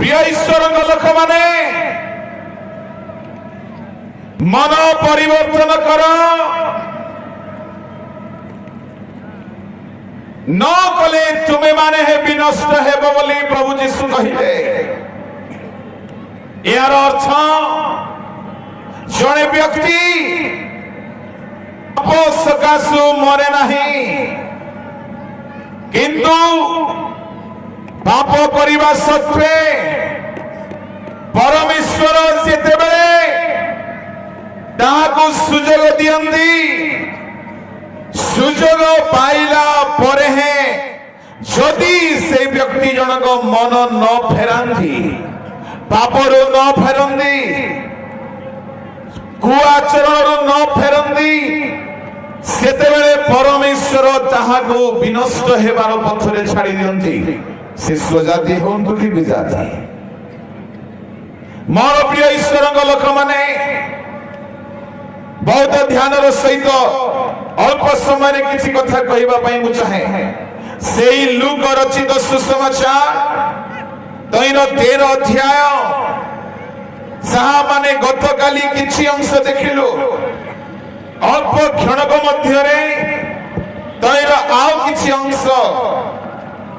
प्रिय ईश्वर लोक माने मन परिवर्तन कर न कले तुम्हें माने है विनष्ट हेब बोली प्रभु जीशु कहिले। यार अर्थ जड़े व्यक्ति पाप सकाशु मरे नहीं किंतु पाप करने सत्वे परमेश्वर जेतेबेले ताहाको सुजोग दियंती सुजोग पाइला परे है जदि से व्यक्ति जनक मन न फेरांती पापरू न फेरंती कुआचरणरू न फेरंती सेतेबेले परमेश्वर ताहाको विनष्ट हेबार पथरे छाड़ी दियंती से स्वजाति होंतु कि विजाति। मोर प्रिय ईश्वर लोक माने बहुत ध्यान सहित अल्प समय किसी कथा कहवाई चाहे से लूक रचित सुसमाचार 13 अध्याय जहाँ माने गत काली किछि अंश देखिलु अल्प क्षणक मध्य आउ किछि अंश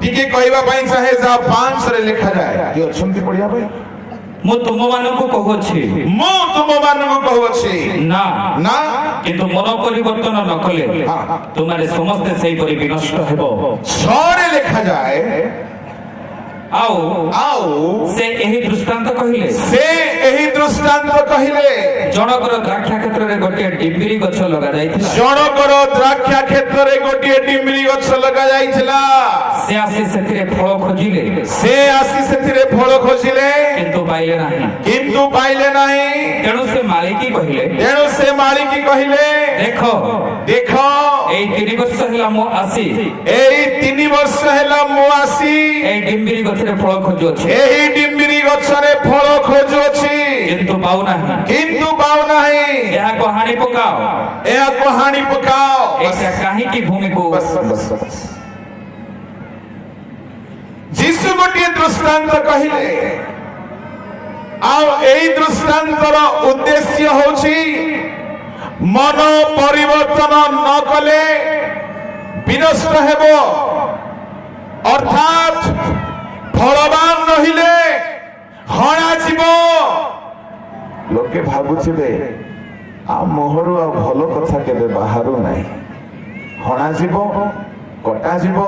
टिके कहवाई चाहे जहाँ 5 रे लिखा जाए कि अच्छी पढ़िया भाई मु तुम मानकु कहूछि ना ना किंतु मन परिवर्तन न कले तुम्हारे समस्त सही परि विनष्ट हेबो। 6 रे लिखा जाए आओ से एही दृष्टांत कहिले जनकर द्राक्षा क्षेत्र रे गोटे डिम्बिरी गछ लगा जायतिला द्राक्षा क्षेत्र रे गोटे डिम्बिरी गछ लगा जायतिला से आसी सेथिरे फल खोजिले किंतु पाइले नाही तेणु से मालिकी कहिले देखो एई 3 वर्ष हैला मो आसी एई डिम्बिरी गछरे फल खोजु अछि किंतु पाउ नाही एहा को हानि पकाओ एका काहे की भूमि को बस जीसु गोटे दृष्टांत कहिले आ एई दृष्टांतर उद्देश्य होछि मन परिवर्तन न कले विनष्ट हेबो अर्थात फलवान नहिले हणा जीव लोके भाबुथिबे आ मोहरु आ भलो कथा केबे बाहारु नाही हणा जीव कटा जीव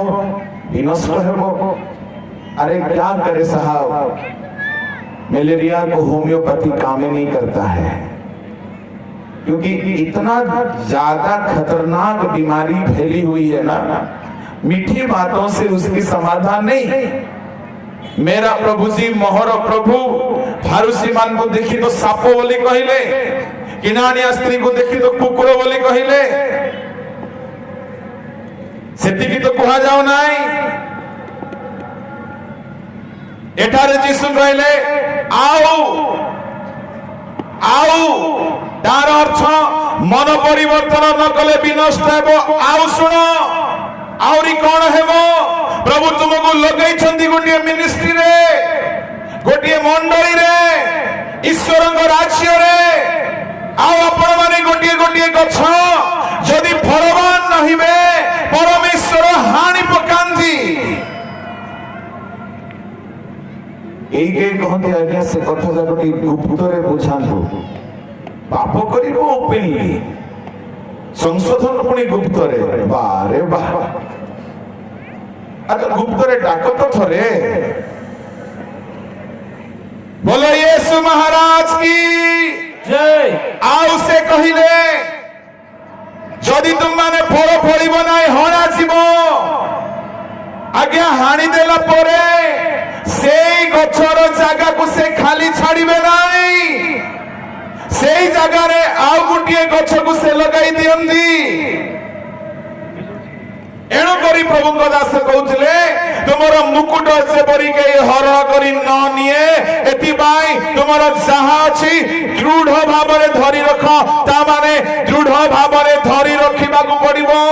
विनष्ट हेबो। अरे क्या करे साहब मलेरिया को होम्योपैथी काम ही नहीं करता है क्योंकि इतना ज्यादा खतरनाक बीमारी फैली हुई है ना मीठी बातों से उसकी समाधान नहीं। मेरा प्रभु जी मोहर प्रभु फारूसी मान को देखी तो साप बोली कहिले किनानिया स्त्री को देखी तो कुकुर बोली कहिले सेति की तो कहा जाओ नाही एठारे जीसु कहले आओ तार अर्थ मन परिवर्तन न कले विनष्ट हेबो। आओ सुनो आउरी कौन हेबो प्रभु तुमको लगई छंदी गोटे मिनिस्ट्री रे गोटे मंडली रे ईश्वर राज्य रे आओ आपण माने गोटे गछ जदि फलवान नहिबे परमेश्वर हानि पकांती एई के कहते आज्ञा से कथा जागटी गुप्त रे बुझांतु पाप करिवो ओपनली संशोधन पुणी गुप्त रे बारे बा अच्छा गुप्त रे डाक तो थरे बोलो यीशु महाराज की जय। आउ से कहिले जदि तुम माने फल फलिबो नाही हणा जीवो आज्ञा हानि देला परे सेई गछर जागा को से खाली छाड़िबे नाही सेई जागा रे आउ गुटिए गछ को से लगाई दियंती। एणु करी प्रभु दास कहउथिले तुमरो मुकुट जेपरि के हरण करी न निए एतिबाई तुमरो जहा अछि दृढ़ भाबरे धरि रख ता माने दृढ़ भाबरे धरि रखिबा को पड़िबो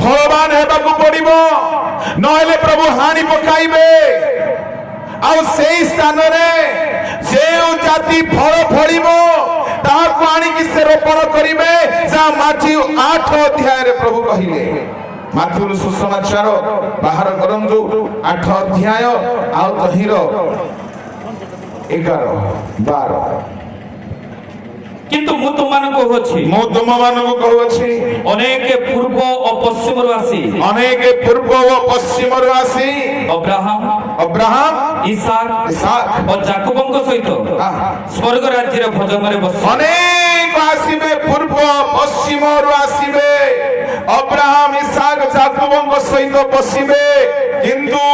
फलवान हेबा को पड़िबो नहेले प्रभु हानि पकाइबे। ଆଉ ସେଇ ସ୍ଥାନରେ ଯେଉଁ ଜାତି ଫଳ ଫଳିବ ତାହାକୁ ଆଣିକି ସେ ରୋପଣ କରିବେ, ଯାହା ମାଥ୍ୟୁ 8 ଅଧ୍ୟାୟରେ ପ୍ରଭୁ କହିଲେ। ମାଥ୍ୟୁର ସୁସମାଚାର ବାହାର କରନ୍ତୁ 8 ଅଧ୍ୟାୟ ଆଉ ତହିଁର 11 12। କିନ୍ତୁ ମୁଁ ତୁମମାନଙ୍କୁ କହୁଅଛି, ମୁଁ ତୁମମାନଙ୍କୁ କହୁଅଛି, ଅନେକ ପୂର୍ବ ଓ ପଶ୍ଚିମରୁ ଆସି ଅନେକ ପୂର୍ବ ଓ ପଶ୍ଚିମରୁ ଆସି ଅବ୍ରାହମ ଇସାକ ଓ ଯାକୋବଙ୍କ ସହିତ ସ୍ୱର୍ଗ ରାଜ୍ୟର ଭୋଜନରେ ବସି ଅନେକ ଆସିବେ, ପୂର୍ବ ପଶ୍ଚିମରୁ ଆସିବେ, ଅବ୍ରାହମ ଇସାକ ଯାକୋବଙ୍କ ସହିତ ବସିବେ, କିନ୍ତୁ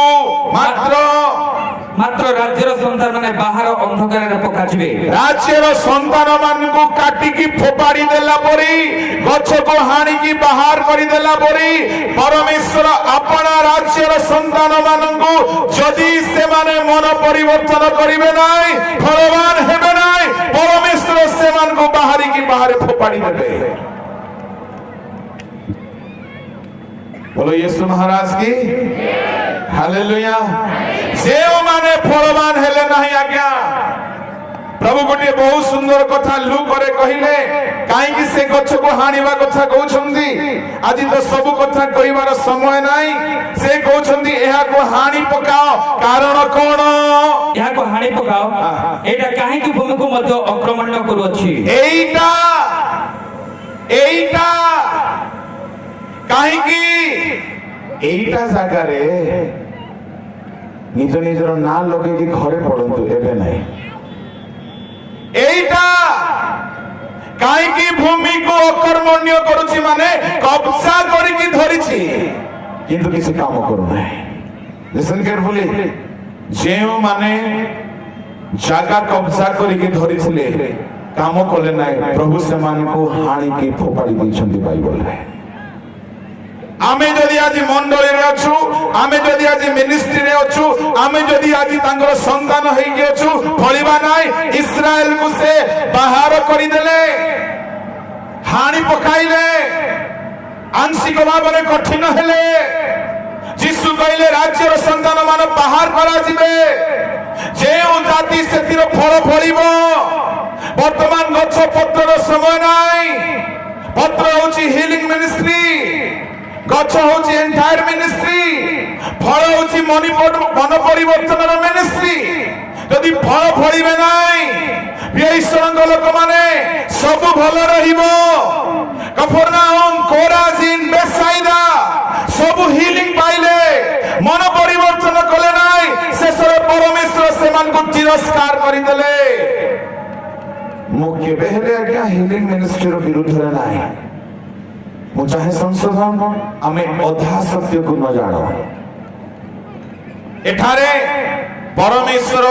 ମାତ୍ର ରାଜ୍ୟର ସନ୍ତାନ ମାନେ ବାହାର ଅନ୍ଧକାରରେ ପକାଯିବେ। ରାଜ୍ୟର ସନ୍ତାନ ମାନଙ୍କୁ କାଟିକି ଫୋପାଡ଼ି ଦେଲା ପରି, ଗଛକୁ ହାଣିକି ବାହାର କରିଦେଲା ପରି ପରମେଶ୍ୱର ଆପଣା ରାଜ୍ୟର ସନ୍ତାନ ମାନଙ୍କୁ ଯଦି ସେମାନେ ମନ ପରିବର୍ତ୍ତନ କରିବେ ନାହିଁ, ଫଳବାନ ହେବେ ନାହିଁ, ପରମେଶ୍ୱର ସେମାନଙ୍କୁ ବାହାରିକି ବାହାରେ ଫୋପାଡ଼ି ଦେବେ। बोलो यीशु महाराज की हालेलुया। ଯେଉଁମାନେ ଫଳବାନ ହେଲେ ନାହିଁ ଆଜ୍ଞା, ପ୍ରଭୁ ଗୋଟିଏ ବହୁତ ସୁନ୍ଦର କଥା ଲୁକରେ କହିଲେ। କାହିଁକି ସେ ଗଛକୁ ହାଣିବା କଥା କହୁଛନ୍ତି? ଆଜି ତ ସବୁ କଥା କହିବାର ସମୟ ନାହିଁ। ସେ କହୁଛନ୍ତି ଏହାକୁ ହାଣି ପକାଅ। କାରଣ କଣ? ଏହାକୁ ହାଣି ପକାଅ, ଏଇଟା କାହିଁକି ଭୂମିକୁ ମଧ୍ୟ ଆକ୍ରମଣ କରୁଅଛି। ଏଇଟା କାହିଁକି ଏଇଟା ଜାଗାରେ ନିଜ ନିଜର ନାଁ ଲଗେଇକି ଘରେ ପଡନ୍ତୁ, ଏବେ ନାହିଁ। ଏଇଟା କାହିଁକି ଭୂମିକୁ ଅକର୍ମଣ୍ୟ କରୁଛି, ମାନେ କବ୍ଜା କରିକି ଧରିଛି କିନ୍ତୁ କିଛି କାମ କରୁନାହିଁ। Listen carefully. ଯେଉଁମାନେ ଜାଗା କବ୍ଜା କରିକି ଧରିଥିଲେ କାମ କଲେ ନାହିଁ, ପ୍ରଭୁ ସେମାନଙ୍କୁ ହାଣିକି ଫୋପାଡ଼ି ଦେଇଛନ୍ତି ବାଇବଲରେ। ଆମେ ଯଦି ଆଜି ମଣ୍ଡଳୀରେ ଅଛୁ, ଆମେ ଯଦି ଆଜି ମିନିଷ୍ଟ୍ରିରେ ଅଛୁ, ଆମେ ଯଦି ଆଜି ତାଙ୍କର ସନ୍ତାନ ହେଇକି ଅଛୁ, ଫଳିବା ନାହିଁ। ଇସ୍ରାଏଲକୁ ସେ ବାହାର କରିଦେଲେ, ହାଣି ପକାଇଲେ, ଆଂଶିକ ଭାବରେ କଠିନ ହେଲେ। ଯୀଶୁ କହିଲେ ରାଜ୍ୟର ସନ୍ତାନ ମାନ ବାହାର କରାଯିବେ, ଯେଉଁ ଜାତି ସେଥିର ଫଳ ଫଳିବ। ବର୍ତ୍ତମାନ ଗଛ ପତ୍ରର ସମୟ ନାହିଁ। ପତ୍ର ହଉଛି ହିଲିଂ ମିନିଷ୍ଟ୍ରି, ଗଛ ହଉଛି ଏଣ୍ଟାୟାର ମିନିଷ୍ଟ୍ରି, ଫଳ ହଉଛି ମନ ପରିବର୍ତ୍ତନର ମିନିଷ୍ଟ୍ରି। ଯଦି ଫଳ ଫଳିବେ ନାହିଁ, ଈଶ୍ୱରଙ୍କ ଲୋକମାନେ ସବୁ ଭଲ ରହିବ। କଫରନାହୁମ, କୋରାଜିନ, ବେସାଇଦା ସବୁ ହିଲିଂ ପାଇଲେ, ମନ ପରିବର୍ତ୍ତନ କଲେ ନାହିଁ। ଶେଷରେ ପରମେଶ୍ୱର ସେମାନଙ୍କୁ ତିରସ୍କାର କରିଦେଲେ। ମୁଁ କେବେ ହେଲେ ଆଜ୍ଞା ହିଲିଂ ମିନିଷ୍ଟ୍ରିର ବିରୁଦ୍ଧରେ ନାହିଁ। ମୁଁ ଚାହେଁ ସଂଶୋଧନ, ଆମେ ଅଧା ସତ୍ୟକୁ ନ ଜାଣ। ଏଠାରେ ପରମେଶ୍ୱର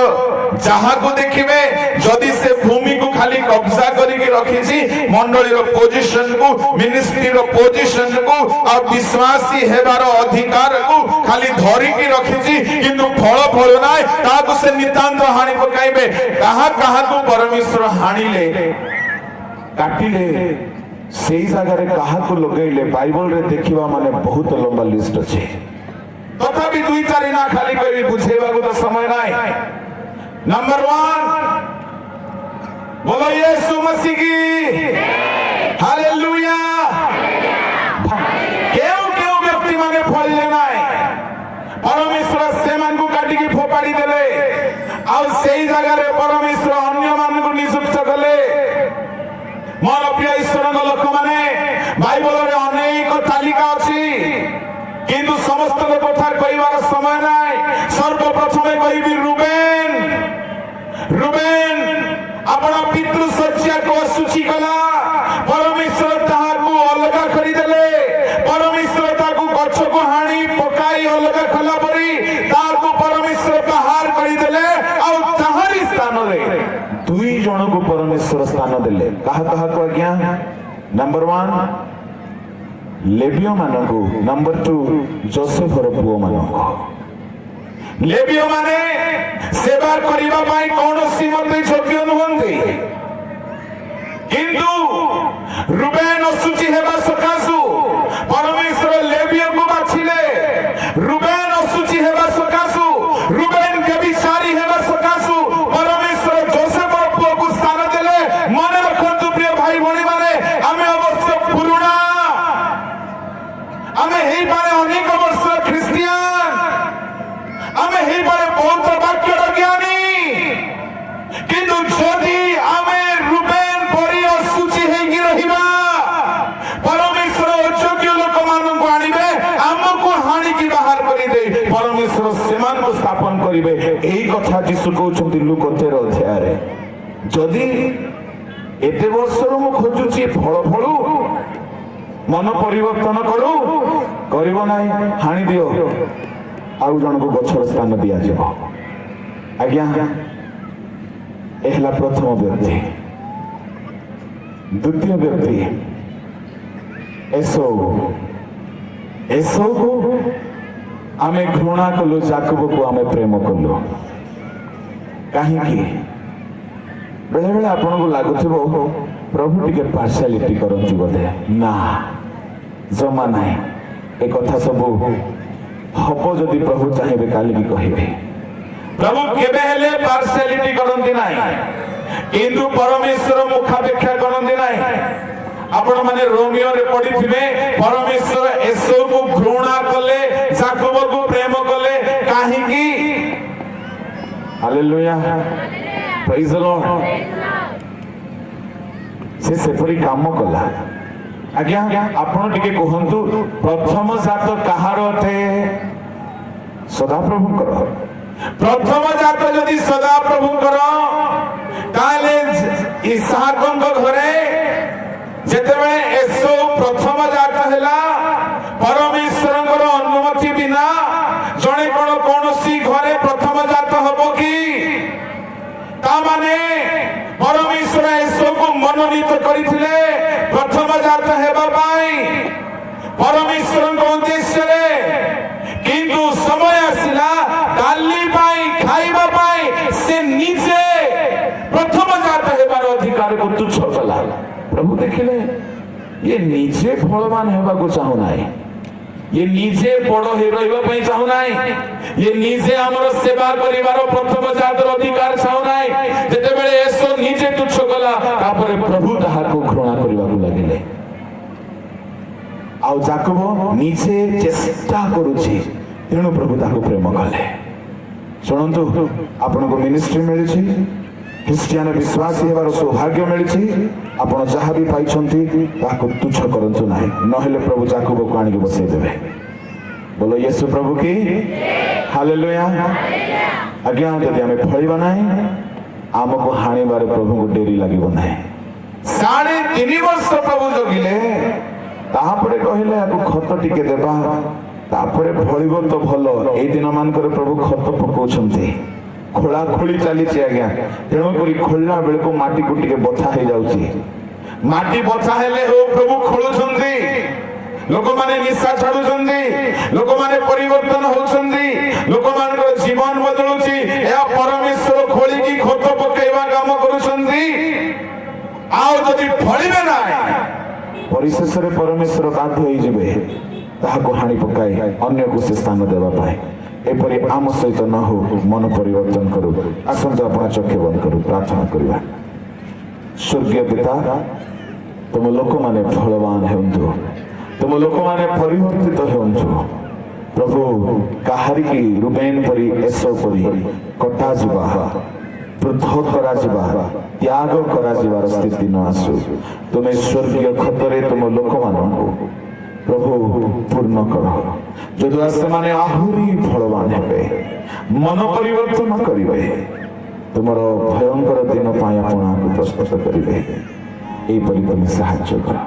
ଯାହାକୁ ଦେଖିବେ, ଯଦି ସେ ଭୂମିକୁ ଖାଲି କବ୍ଜା କରିକି ରଖିଛି, ମଣ୍ଡଳୀର ପୋଜିସନକୁ, ମିନିଷ୍ଟ୍ରିର ପୋଜିସନକୁ ଆଉ ବିଶ୍ୱାସୀ ହେବାର ଅଧିକାରକୁ ଖାଲି ଧରିକି ରଖିଛି, କିନ୍ତୁ ଫଳ ଫଳୁ ନାହିଁ, ତାହାକୁ ସେ ନିତାନ୍ତ ହାଣି ପକାଇବେ। କାହାକୁ ପରମେଶ୍ୱର ହାଣିଲେ, କାଟିଲେ, ସେଇ ଜାଗାରେ କାହାକୁ ଲଗେଇଲେ, ବାଇବଲରେ ଦେଖିବା ମାନେ ବହୁତ ଲମ୍ବା ଲିଷ୍ଟ ଅଛି। ତଥାପି 2-4 ନା ଖାଲି କହିବି, ବୁଝେଇବାକୁ ତ ସମୟ ନାହିଁ। नंबर 1, बोलो यीशु मसीह की हालेलुया। केउ व्यक्ति माने फल नाही, परमेश्वर से मान को काटी की फोपाड़ी देले, आ सेई जगह रे परमेश्वर अन्य मान को नियुक्त कले। मोर प्रिय ईश्वर लोक माने बाइबल रे अनेक तालिका अछि, किंतु समस्त कथा कहबार समय नाही। सर्वप्रथमे कहबी रुबेन अपना पितृ शଯ୍ୟା को अशुचि कला, परमेश्वर ताहाकू अलगा करिदेले। परमेश्वर ताकू गछ को हाणी पकाई अलगा कला परी ताकू परमेश्वर बाहर करिदेले। आ ताहारी स्थान रे 2 जन को परमेश्वर स्थान देले। कहा को आज्ञा? नंबर 1 लेवियो मानकू, नंबर 2 जोसेफर पुओ मानकू। लेवियो माने सेवा करिबा पाई कोनोसी मते योग्य नहंती, किंतु रुबेन असुचि हेबा सकासु परमेश्वर लेवियो को बाछिले। रुबेन असुचि हेबा सकासु रुबेन केबी व्यभिचारी हेबा सकाशु परमेश्वर जोसेफ पुओ को स्थान देले मन रखंतु प्रिय भाई भणी माने आमे अवश्य पुरुणा आमे हेई पारे अनेक वर्ष ख्रिस्टियान आमे हेई पारे बहुत वाक्य ज्ञानी किंतु जदि आमे रूबेन परि असुचि हेगी रहिबा परमेश्वर अयोग्य लोक मानन आनिबे हमको हानि की बाहर करि दे परमेश्वर सेमान को स्थापन करिवे एही कथा यीशु कहउछंती लूक 13 अध्याय रे जदि एते वर्षर मु खोजुची फळ फळू मन परिवर्तन करू करिवो नाही हानि दियो आउ जन को गछर स्थान दिया जेबो आज्ञा एहला प्रथम व्यक्ति द्वितीय व्यक्ति एसो को आमे घृणा कलु जाकब को आमे प्रेम कलु कहीं बेले बेले आपन को लागुथिबो प्रभु टिके पार्शियलिटी करंती बोधे ना जमा नाही ए कथा सब हबो जदि प्रभु चाहेबे काली की कहिबे प्रभु केबे हेले पार्शियलिटी करंती नाही किंतु परमेश्वर मुखापेक्षा करंती नाही आपण माने रोमियो रे पढिथिबे परमेश्वर एसो को घृणा कले जाकब को प्रेम कले काहे की हालेलुया प्रेज द लॉर्ड से सेपरी काम कला आज्ञा आपण टिके कहंतु प्रथम जात कहार अथे सदा प्रभु कर प्रथम जात जदि सदा प्रभु कर ताले इसहाकन को घरे जेतेबेले एसो प्रथम जात हैला परमेश्वरंकर अनुमति बिना जणे कोनोसी घरे प्रथम जात हबो की ता माने परमेश्वर एसो को मनोनीत करिथिले प्रथम जात हेबा पाई परमेश्वर को उद्देश्य रे किंतु समय आसिला डाली पाई खाइबा पाई से निजे प्रथम जात हेबार अधिकार को तुच्छ कला प्रभु देखिले ये निजे फलवान हेबा को चाहू नाही ये निजे बड़ हे रहबा पई चाहू नाही ये निजे हमर सेवा करिवार प्रथम जातर अधिकार चाहू नाही जेते बेले एसो निजे तुच्छ कला तापरे प्रभु ताहा को घृणा करिवा को लागिले आउ जाकब निजे चेष्टा करूची तेणु प्रभु ताको प्रेम कले सुनंतु आपन को मिनिस्ट्री मिलिछि ख्रिस्टियान विश्वासी हेबार सौभाग्य मिलिछि आपण जहाँ भी पाइछंती ताको तुच्छ करंतु नाही नहेले प्रभु जाकब को आनी के बसै देबे बोलो यीशु प्रभु की हालेलुया आज्ञा यदि हमें फळिबा नाही आमको हानिबार प्रभु को डेरी लागिबो नाही 3.5 वर्ष प्रभु जगिले तापरे कहिले आको खत टिके देबा तापरे फळिबो तो भलो एई दिन मानकर प्रभु खत पकोछंती खोला खोली चली आज्ञा तेणु करी खोलना बेल को माटी को टिके बथा हो जाउची माटी बथा हेले हो प्रभु खोलुछंती लोक माने निशा छाडुछंती लोक माने परिवर्तन होछंती लोक मान को जीवन बदलुची या परमेश्वर खोली की खत पकेवा काम करूछंती आउ जदि फळिबे नाही परिशेष रे परमेश्वर बाध्य होई जिवे ताहा को हानि पकाई अन्य को से स्थान देबा पाए एपरि आम सहित न हो मन परिवर्तन करू आसंत अपना चक्षु बंद करू प्रार्थना करिबा स्वर्गीय पिता तुम लोक माने फलवान हेउंतु तुम लोक माने परिवर्तित हेउंतु प्रभु काहारी की रुबेन परि एसो परि कटा जिबा पृथक करा जिबा त्याग करा जिबार स्थिति न आसु तुम स्वर्गीय खतरे तुम लोक मानकु प्रभु पूर्ण कर जदुआ से माने आहुरी फलवान हेबे मन परिवर्तन करिवे तुमर भयंकर दिन पाया अपना को प्रस्तुत करिवे एई परि तुम सहाय्य कर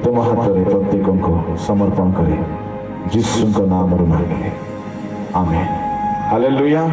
तुम हाथ रे प्रत्येक को समर्पण करे यीशु के नाम रे मांगे आमेन हालेलुया।